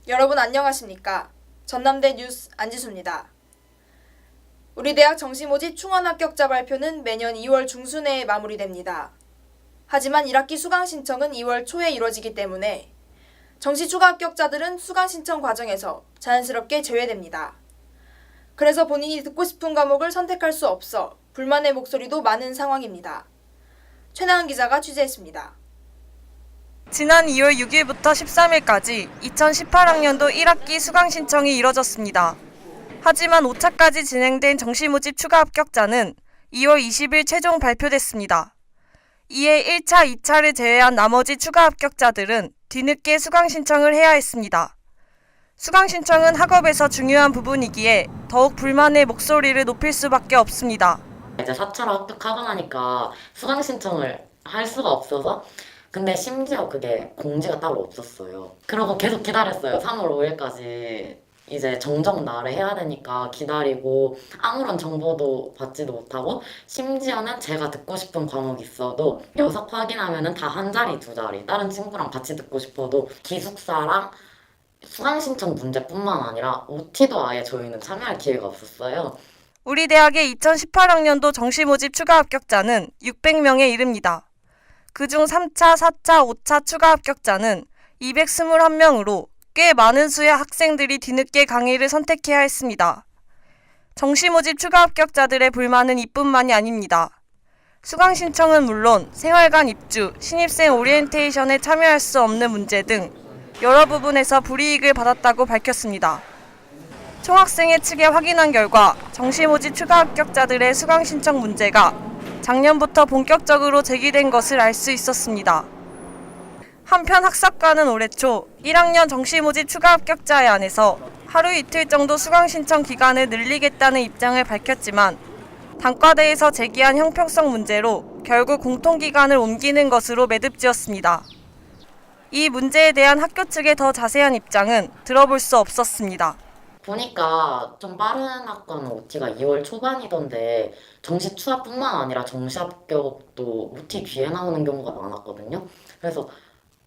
여러분 안녕하십니까? 전남대 뉴스 안지수입니다. 우리 대학 정시 모집 충원 합격자 발표는 매년 2월 중순에 마무리됩니다. 하지만 1학기 수강 신청은 2월 초에 이루어지기 때문에 정시 추가 합격자들은 수강 신청 과정에서 자연스럽게 제외됩니다. 그래서 본인이 듣고 싶은 과목을 선택할 수 없어 불만의 목소리도 많은 상황입니다. 최나은 기자가 취재했습니다. 지난 2월 6일부터 13일까지 2018학년도 1학기 수강 신청이 이뤄졌습니다. 하지만 5차까지 진행된 정시 모집 추가 합격자는 2월 20일 최종 발표됐습니다. 이에 1차, 2차를 제외한 나머지 추가 합격자들은 뒤늦게 수강 신청을 해야 했습니다. 수강 신청은 학업에서 중요한 부분이기에 더욱 불만의 목소리를 높일 수밖에 없습니다. 이제 4차로 합격하고 나니까 수강 신청을 할 수가 없어서 근데 심지어 그게 공지가 따로 없었어요. 그러고 계속 기다렸어요. 3월 5일까지 이제 정정 날에 해야 되니까 기다리고 아무런 정보도 받지도 못하고 심지어는 제가 듣고 싶은 과목이 있어도 녀석 확인하면은 다 한 자리, 두 자리 다른 친구랑 같이 듣고 싶어도 기숙사랑 수강 신청 문제뿐만 아니라 OT도 아예 저희는 참여할 기회가 없었어요. 우리 대학의 2018학년도 정시 모집 추가 합격자는 600명에 이릅니다. 그중 3차, 4차, 5차 추가 합격자는 221명으로 꽤 많은 수의 학생들이 뒤늦게 강의를 선택해야 했습니다. 정시 모집 추가 합격자들의 불만은 이뿐만이 아닙니다. 수강 신청은 물론 생활관 입주, 신입생 오리엔테이션에 참여할 수 없는 문제 등 여러 부분에서 불이익을 받았다고 밝혔습니다. 총학생회 측에 확인한 결과 정시 모집 추가 합격자들의 수강 신청 문제가 작년부터 본격적으로 제기된 것을 알 수 있었습니다. 한편 학사과는 올해 초 1학년 정시 모집 추가 합격자에 한해서 하루 이틀 정도 수강 신청 기간을 늘리겠다는 입장을 밝혔지만 단과대에서 제기한 형평성 문제로 결국 공통기간을 옮기는 것으로 매듭지었습니다. 이 문제에 대한 학교 측의 더 자세한 입장은 들어볼 수 없었습니다. 보니까 좀 빠른 학과는 OT가 2월 초반이던데 정시 추합뿐만 아니라 정시 합격도 OT 뒤에 나오는 경우가 많았거든요. 그래서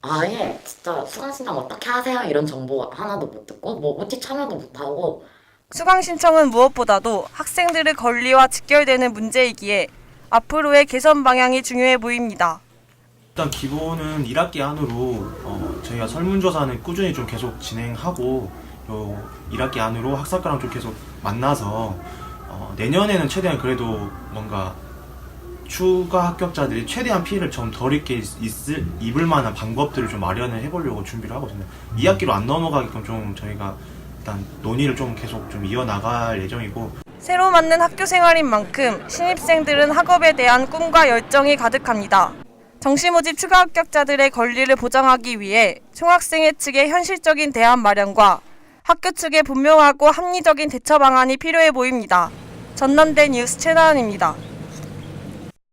아예 진짜 수강 신청 어떻게 하세요? 이런 정보 하나도 못 듣고 뭐 OT 참여도 못하고 수강 신청은 무엇보다도 학생들의 권리와 직결되는 문제이기에 앞으로의 개선 방향이 중요해 보입니다. 일단 기본은 1학기 안으로 저희가 설문조사는 꾸준히 좀 계속 진행하고 1학기 안으로 학사과랑 좀 계속 만나서 내년에는 최대한 그래도 뭔가 추가 합격자들이 최대한 피해를 좀 덜 입을 만한 방법들을 좀 마련을 해보려고 준비를 하거든요. 2학기로 안 넘어가게끔 좀 저희가 일단 논의를 좀 계속 좀 이어나갈 예정이고 새로 맞는 학교 생활인 만큼 신입생들은 학업에 대한 꿈과 열정이 가득합니다. 정시 모집 추가 합격자들의 권리를 보장하기 위해 총학생회 측의 현실적인 대안 마련과 학교 측의 분명하고 합리적인 대처 방안이 필요해 보입니다. 전남대 뉴스 최나은입니다.